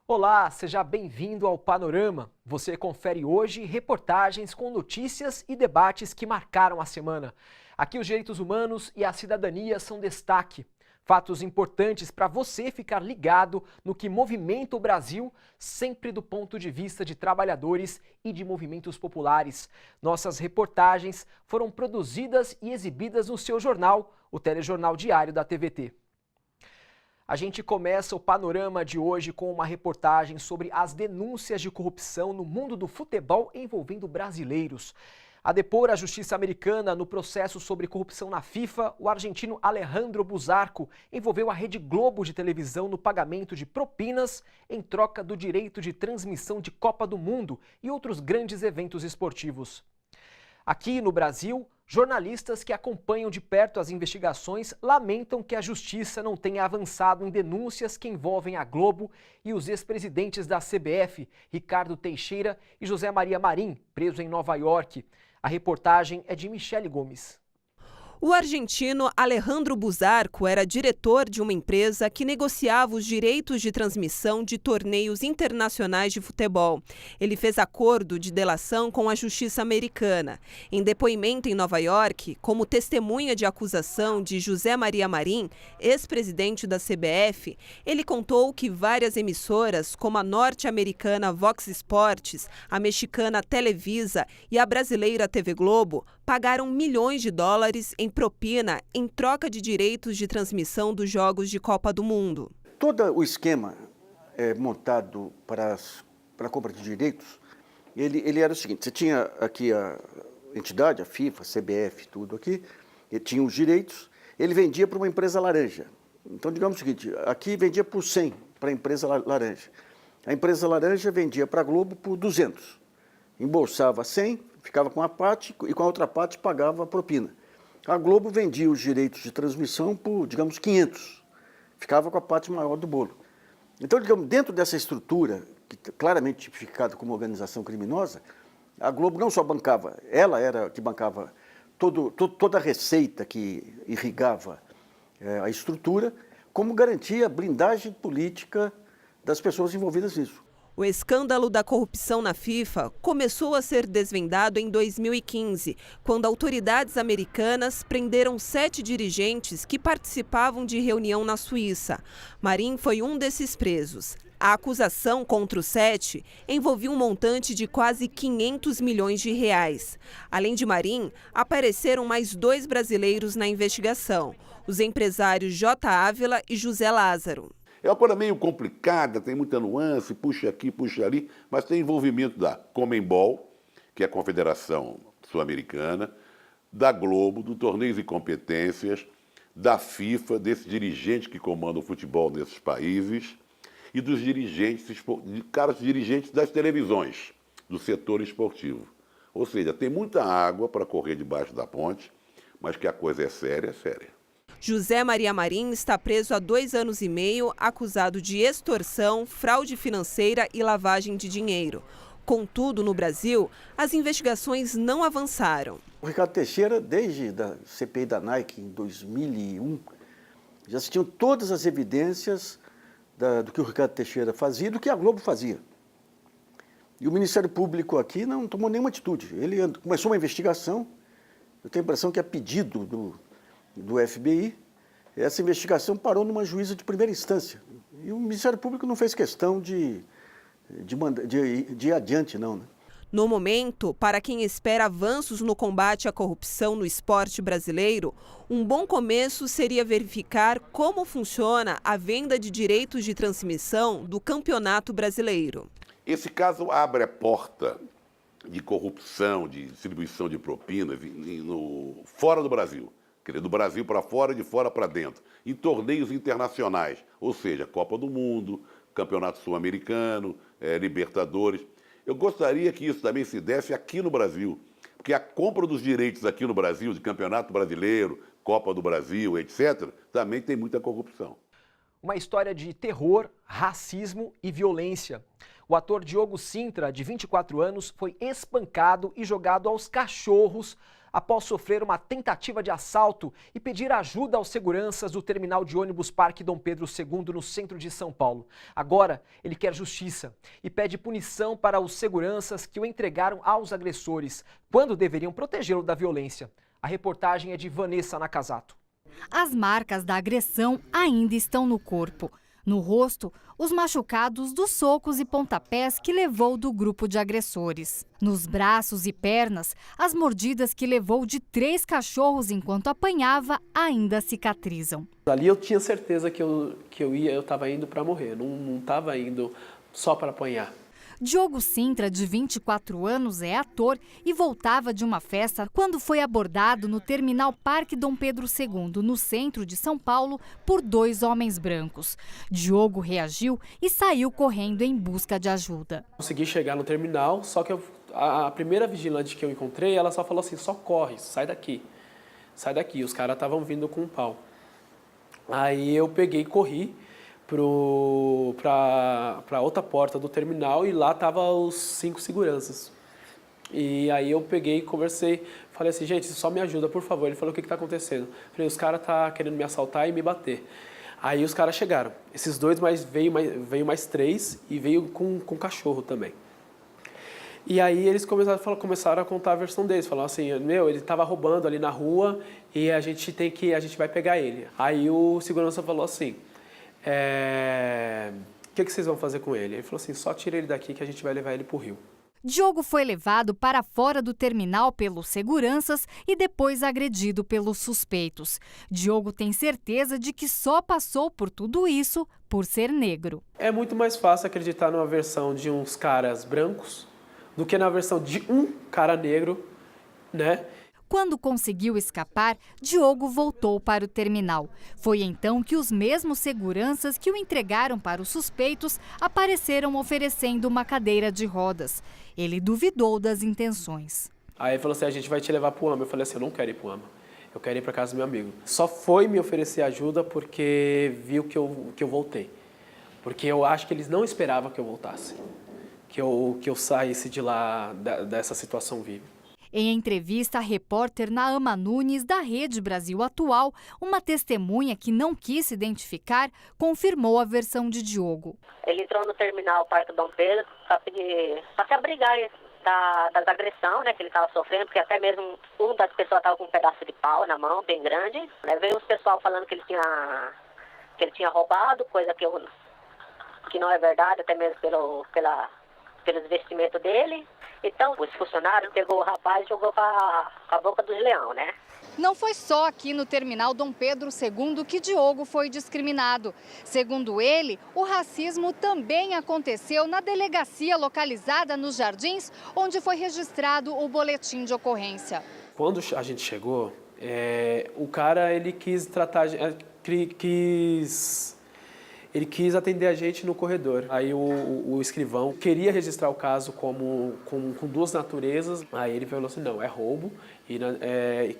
Olá, seja bem-vindo ao Panorama. Você confere hoje reportagens com notícias e debates que marcaram a semana. Aqui os direitos humanos e a cidadania são destaque. Fatos importantes para você ficar ligado no que movimenta o Brasil, sempre do ponto de vista de trabalhadores e de movimentos populares. Nossas reportagens foram produzidas e exibidas no seu jornal, o Telejornal Diário da TVT. A gente começa o panorama de hoje com uma reportagem sobre as denúncias de corrupção no mundo do futebol envolvendo brasileiros. A depor a justiça americana no processo sobre corrupção na FIFA, o argentino Alejandro Buzzarco envolveu a Rede Globo de televisão no pagamento de propinas em troca do direito de transmissão de Copa do Mundo e outros grandes eventos esportivos. Aqui no Brasil, jornalistas que acompanham de perto as investigações lamentam que a justiça não tenha avançado em denúncias que envolvem a Globo e os ex-presidentes da CBF, Ricardo Teixeira e José Maria Marim, preso em Nova York. A reportagem é de Michele Gomes. O argentino Alejandro Buzzarco era diretor de uma empresa que negociava os direitos de transmissão de torneios internacionais de futebol. Ele fez acordo de delação com a justiça americana. Em depoimento em Nova York, como testemunha de acusação de José Maria Marim, ex-presidente da CBF, ele contou que várias emissoras, como a norte-americana Vox Sports, a mexicana Televisa e a brasileira TV Globo, pagaram milhões de dólares em propina em troca de direitos de transmissão dos Jogos de Copa do Mundo. Todo o esquema montado para a compra de direitos, ele era o seguinte: você tinha aqui a entidade, a FIFA, a CBF, tudo aqui, ele tinha os direitos, ele vendia para uma empresa laranja. Então, digamos o seguinte, aqui vendia por 100 para a empresa laranja. A empresa laranja vendia para a Globo por 200. Embolsava 100, ficava com a parte e com a outra parte pagava a propina. A Globo vendia os direitos de transmissão por, digamos, 500. Ficava com a parte maior do bolo. Então, digamos, dentro dessa estrutura, que claramente tipificada como organização criminosa, a Globo não só bancava, ela era que bancava toda a receita que irrigava a estrutura, como garantia a blindagem política das pessoas envolvidas nisso. O escândalo da corrupção na FIFA começou a ser desvendado em 2015, quando autoridades americanas prenderam 7 dirigentes que participavam de reunião na Suíça. Marim foi um desses presos. A acusação contra os 7 envolvia um montante de quase 500 milhões de reais. Além de Marim, apareceram mais 2 brasileiros na investigação, os empresários J. Ávila e José Lázaro. É uma coisa meio complicada, tem muita nuance, puxa aqui, puxa ali, mas tem envolvimento da Conmebol, que é a Confederação Sul-Americana, da Globo, do Torneios e Competências, da FIFA, desses dirigentes que comandam o futebol nesses países e dos dirigentes, caros dirigentes das televisões, do setor esportivo. Ou seja, tem muita água para correr debaixo da ponte, mas que a coisa é séria, é séria. José Maria Marim está preso há 2 anos e meio, acusado de extorsão, fraude financeira e lavagem de dinheiro. Contudo, no Brasil, as investigações não avançaram. O Ricardo Teixeira, desde a CPI da Nike, em 2001, já se tinham todas as evidências do que o Ricardo Teixeira fazia e do que a Globo fazia. E o Ministério Público aqui não tomou nenhuma atitude. Ele começou uma investigação, eu tenho a impressão que a pedido do FBI, essa investigação parou numa juíza de primeira instância. E o Ministério Público não fez questão de ir adiante, não, né? No momento, para quem espera avanços no combate à corrupção no esporte brasileiro, um bom começo seria verificar como funciona a venda de direitos de transmissão do Campeonato Brasileiro. Esse caso abre a porta de corrupção, de distribuição de propinas fora do Brasil. Quer dizer, do Brasil para fora e de fora para dentro, em torneios internacionais, ou seja, Copa do Mundo, Campeonato Sul-Americano, Libertadores. Eu gostaria que isso também se desse aqui no Brasil, porque a compra dos direitos aqui no Brasil, de Campeonato Brasileiro, Copa do Brasil, etc., também tem muita corrupção. Uma história de terror, racismo e violência. O ator Diogo Sintra, de 24 anos, foi espancado e jogado aos cachorros após sofrer uma tentativa de assalto e pedir ajuda aos seguranças do terminal de ônibus Parque Dom Pedro II, no centro de São Paulo. Agora, ele quer justiça e pede punição para os seguranças que o entregaram aos agressores, quando deveriam protegê-lo da violência. A reportagem é de Vanessa Nakazato. As marcas da agressão ainda estão no corpo. No rosto, os machucados dos socos e pontapés que levou do grupo de agressores. Nos braços e pernas, as mordidas que levou de 3 cachorros enquanto apanhava ainda cicatrizam. Ali eu tinha certeza que eu estava indo para morrer, não estava indo só para apanhar. Diogo Sintra, de 24 anos, é ator e voltava de uma festa quando foi abordado no terminal Parque Dom Pedro II, no centro de São Paulo, por 2 homens brancos. Diogo reagiu e saiu correndo em busca de ajuda. Consegui chegar no terminal, só que a primeira vigilante que eu encontrei, ela só falou assim, só corre, sai daqui. Sai daqui, os caras estavam vindo com um pau. Aí eu peguei e corri para outra porta do terminal e lá estavam os 5 seguranças. E aí eu peguei e conversei, falei assim, gente, só me ajuda, por favor. Ele falou, o que está acontecendo? Eu falei, os caras estão querendo me assaltar e me bater. Aí os caras chegaram, esses 2, mas veio mais 3 e veio com cachorro também. E aí eles começaram a contar a versão deles, falaram assim, ele estava roubando ali na rua e a gente vai pegar ele. Aí o segurança falou assim, o que vocês vão fazer com ele? Ele falou assim, só tira ele daqui que a gente vai levar ele para o Rio. Diogo foi levado para fora do terminal pelos seguranças e depois agredido pelos suspeitos. Diogo tem certeza de que só passou por tudo isso por ser negro. É muito mais fácil acreditar numa versão de uns caras brancos do que na versão de um cara negro, né? Quando conseguiu escapar, Diogo voltou para o terminal. Foi então que os mesmos seguranças que o entregaram para os suspeitos apareceram oferecendo uma cadeira de rodas. Ele duvidou das intenções. Aí ele falou assim, a gente vai te levar para o AMA. Eu falei assim, eu não quero ir para o AMA, eu quero ir para casa do meu amigo. Só foi me oferecer ajuda porque viu que eu voltei. Porque eu acho que eles não esperavam que eu voltasse, que eu saísse de lá, dessa situação viva. Em entrevista à repórter Naama Nunes, da Rede Brasil Atual, uma testemunha que não quis se identificar confirmou a versão de Diogo. Ele entrou no terminal Parque Dom Pedro para se abrigar das agressões, né, que ele estava sofrendo, porque até mesmo uma das pessoas estava com um pedaço de pau na mão, bem grande. Né, veio os pessoal falando que ele tinha roubado, coisa que não é verdade, até mesmo pelos vestimentos dele. Então, os funcionários pegou o rapaz e jogou para a boca dos leão, né? Não foi só aqui no terminal Dom Pedro II que Diogo foi discriminado. Segundo ele, o racismo também aconteceu na delegacia localizada nos Jardins, onde foi registrado o boletim de ocorrência. Quando a gente chegou, o cara ele quis quis atender a gente no corredor. Aí o escrivão queria registrar o caso com 2 naturezas. Aí ele falou assim, não, é roubo e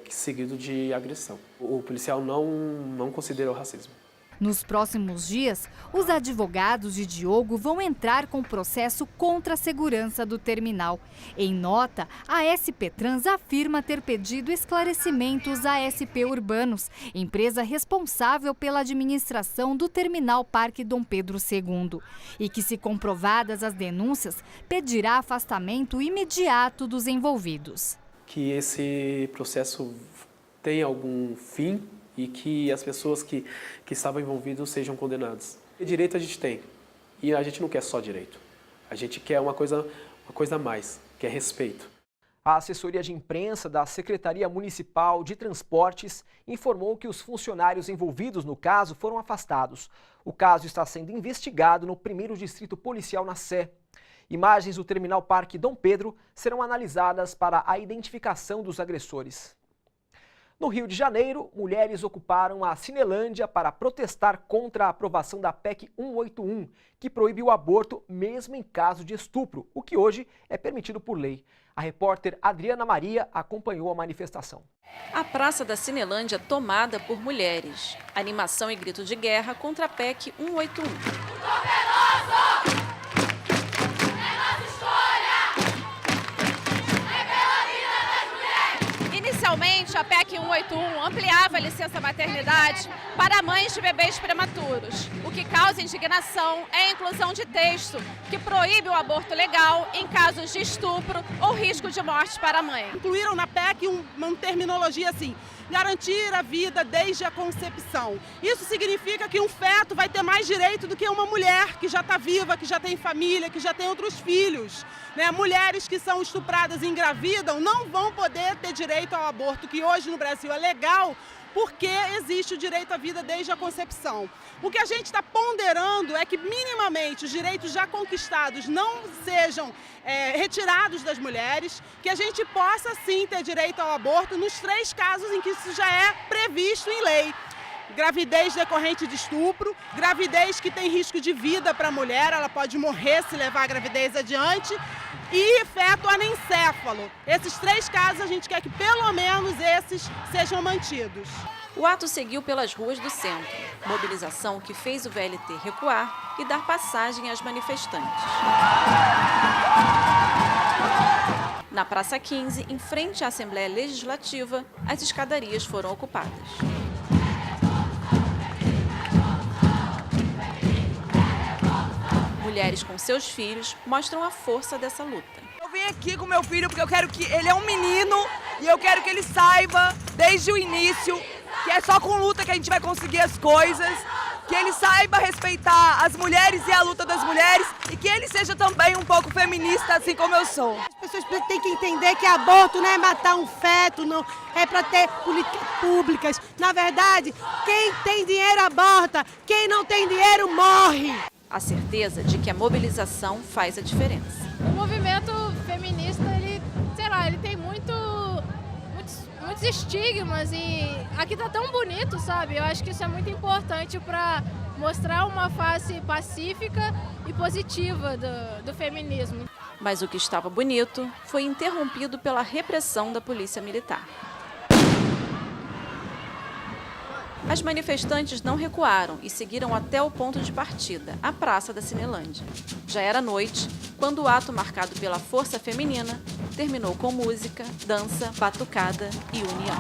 seguido de agressão. O policial não considerou racismo. Nos próximos dias, os advogados de Diogo vão entrar com processo contra a segurança do terminal. Em nota, a SP Trans afirma ter pedido esclarecimentos à SP Urbanos, empresa responsável pela administração do terminal Parque Dom Pedro II, e que, se comprovadas as denúncias, pedirá afastamento imediato dos envolvidos. Que esse processo tenha algum fim e que as pessoas que estavam envolvidas sejam condenadas. E direito a gente tem, e a gente não quer só direito, a gente quer uma coisa a mais, que é respeito. A assessoria de imprensa da Secretaria Municipal de Transportes informou que os funcionários envolvidos no caso foram afastados. O caso está sendo investigado no 1º Distrito Policial na Sé. Imagens do Terminal Parque Dom Pedro serão analisadas para a identificação dos agressores. No Rio de Janeiro, mulheres ocuparam a Cinelândia para protestar contra a aprovação da PEC 181, que proíbe o aborto mesmo em caso de estupro, o que hoje é permitido por lei. A repórter Adriana Maria acompanhou a manifestação. A Praça da Cinelândia tomada por mulheres. Animação e grito de guerra contra a PEC 181. Anteriormente, a PEC 181 ampliava a licença maternidade para mães de bebês prematuros. O que causa indignação é a inclusão de texto que proíbe o aborto legal em casos de estupro ou risco de morte para a mãe. Incluíram na PEC uma terminologia assim: garantir a vida desde a concepção. Isso significa que um feto vai ter mais direito do que uma mulher que já está viva, que já tem família, que já tem outros filhos. Né? Mulheres que são estupradas e engravidam não vão poder ter direito ao aborto, que hoje no Brasil é legal, porque existe o direito à vida desde a concepção. O que a gente está ponderando é que minimamente os direitos já conquistados não sejam retirados das mulheres, que a gente possa sim ter direito ao aborto nos 3 casos em que isso já é previsto em lei. Gravidez decorrente de estupro, gravidez que tem risco de vida para a mulher, ela pode morrer se levar a gravidez adiante, e feto anencéfalo. Esses 3 casos a gente quer que pelo menos esses sejam mantidos. O ato seguiu pelas ruas do centro, mobilização que fez o VLT recuar e dar passagem às manifestantes. Na Praça 15, em frente à Assembleia Legislativa, as escadarias foram ocupadas. Mulheres com seus filhos mostram a força dessa luta. Eu vim aqui com meu filho porque eu quero que ele é um menino e eu quero que ele saiba desde o início que é só com luta que a gente vai conseguir as coisas, que ele saiba respeitar as mulheres e a luta das mulheres e que ele seja também um pouco feminista, assim como eu sou. As pessoas têm que entender que aborto não é matar um feto, não é para ter políticas públicas. Na verdade, quem tem dinheiro aborta, quem não tem dinheiro morre. A certeza de que a mobilização faz a diferença. O movimento feminista, ele tem muitos estigmas e aqui tá tão bonito, sabe? Eu acho que isso é muito importante para mostrar uma face pacífica e positiva do feminismo. Mas o que estava bonito foi interrompido pela repressão da polícia militar. As manifestantes não recuaram e seguiram até o ponto de partida, a Praça da Cinelândia. Já era noite, quando o ato marcado pela força feminina terminou com música, dança, batucada e união.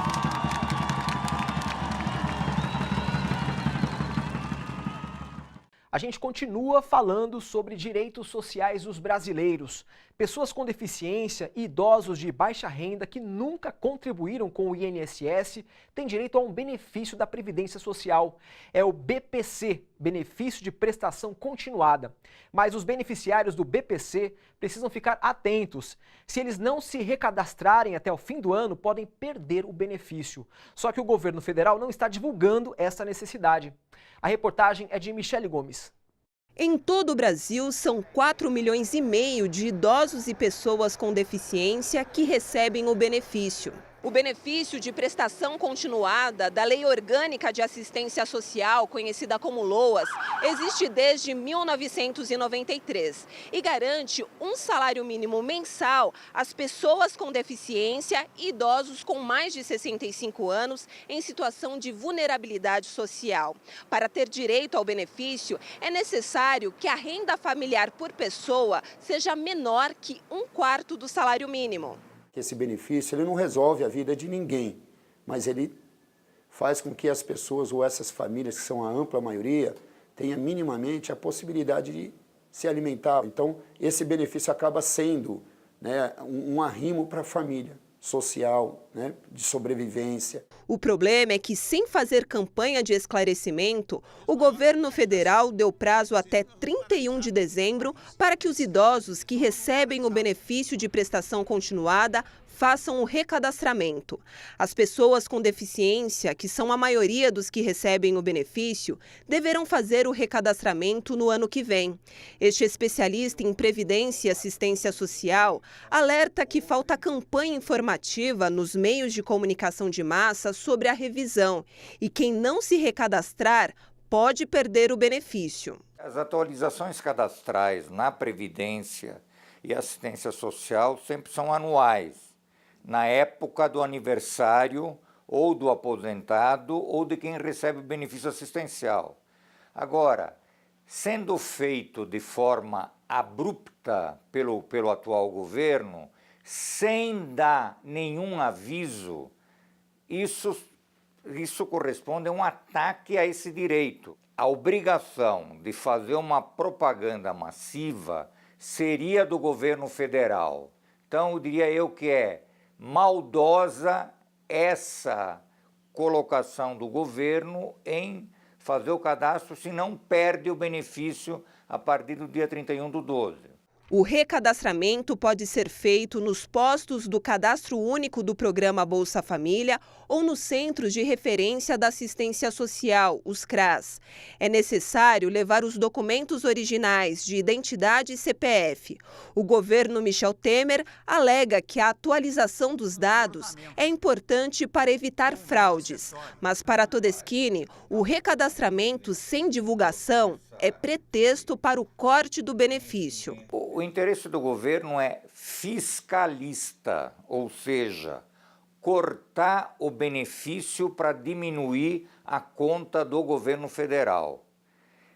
A gente continua falando sobre direitos sociais dos brasileiros. Pessoas com deficiência e idosos de baixa renda que nunca contribuíram com o INSS têm direito a um benefício da Previdência Social. É o BPC, Benefício de Prestação Continuada. Mas os beneficiários do BPC precisam ficar atentos. Se eles não se recadastrarem até o fim do ano, podem perder o benefício. Só que o governo federal não está divulgando essa necessidade. A reportagem é de Michele Gomes. Em todo o Brasil, são 4,5 milhões de idosos e pessoas com deficiência que recebem o benefício. O benefício de prestação continuada da Lei Orgânica de Assistência Social, conhecida como LOAS, existe desde 1993 e garante um salário mínimo mensal às pessoas com deficiência e idosos com mais de 65 anos em situação de vulnerabilidade social. Para ter direito ao benefício, é necessário que a renda familiar por pessoa seja menor que 1/4 do salário mínimo. Esse benefício ele não resolve a vida de ninguém, mas ele faz com que as pessoas ou essas famílias, que são a ampla maioria, tenham minimamente a possibilidade de se alimentar. Então, esse benefício acaba sendo, né, um arrimo para a família social, né, de sobrevivência. O problema é que, sem fazer campanha de esclarecimento, o governo federal deu prazo até 31 de dezembro para que os idosos que recebem o benefício de prestação continuada façam o recadastramento. As pessoas com deficiência, que são a maioria dos que recebem o benefício, deverão fazer o recadastramento no ano que vem. Este especialista em Previdência e Assistência Social alerta que falta campanha informativa nos meios de comunicação de massa sobre a revisão e quem não se recadastrar pode perder o benefício. As atualizações cadastrais na Previdência e Assistência Social sempre são anuais, na época do aniversário ou do aposentado ou de quem recebe o benefício assistencial. Agora, sendo feito de forma abrupta pelo atual governo, sem dar nenhum aviso, isso corresponde a um ataque a esse direito. A obrigação de fazer uma propaganda massiva seria do governo federal. Então, eu diria que é maldosa essa colocação do governo em fazer o cadastro, se não perde o benefício a partir do dia 31/12. O recadastramento pode ser feito nos postos do Cadastro Único do Programa Bolsa Família ou nos Centros de Referência da Assistência Social, os CRAS. É necessário levar os documentos originais de identidade e CPF. O governo Michel Temer alega que a atualização dos dados é importante para evitar fraudes. Mas para Todeschini, o recadastramento sem divulgação é pretexto para o corte do benefício. O interesse do governo é fiscalista, ou seja, cortar o benefício para diminuir a conta do governo federal.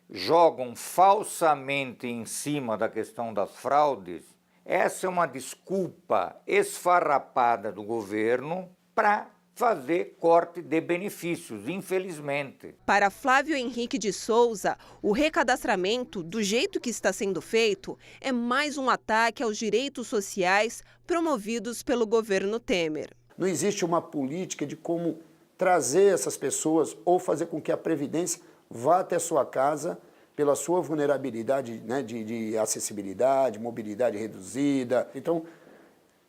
Jogam falsamente em cima da questão das fraudes. Essa é uma desculpa esfarrapada do governo para fazer corte de benefícios, infelizmente. Para Flávio Henrique de Souza, o recadastramento, do jeito que está sendo feito, é mais um ataque aos direitos sociais promovidos pelo governo Temer. Não existe uma política de como trazer essas pessoas ou fazer com que a Previdência vá até sua casa pela sua vulnerabilidade, né, de acessibilidade, mobilidade reduzida. Então,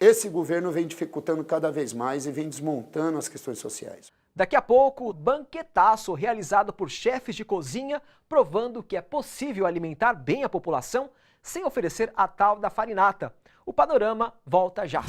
esse governo vem dificultando cada vez mais e vem desmontando as questões sociais. Daqui a pouco, banquetaço realizado por chefes de cozinha, provando que é possível alimentar bem a população sem oferecer a tal da farinata. O Panorama volta já.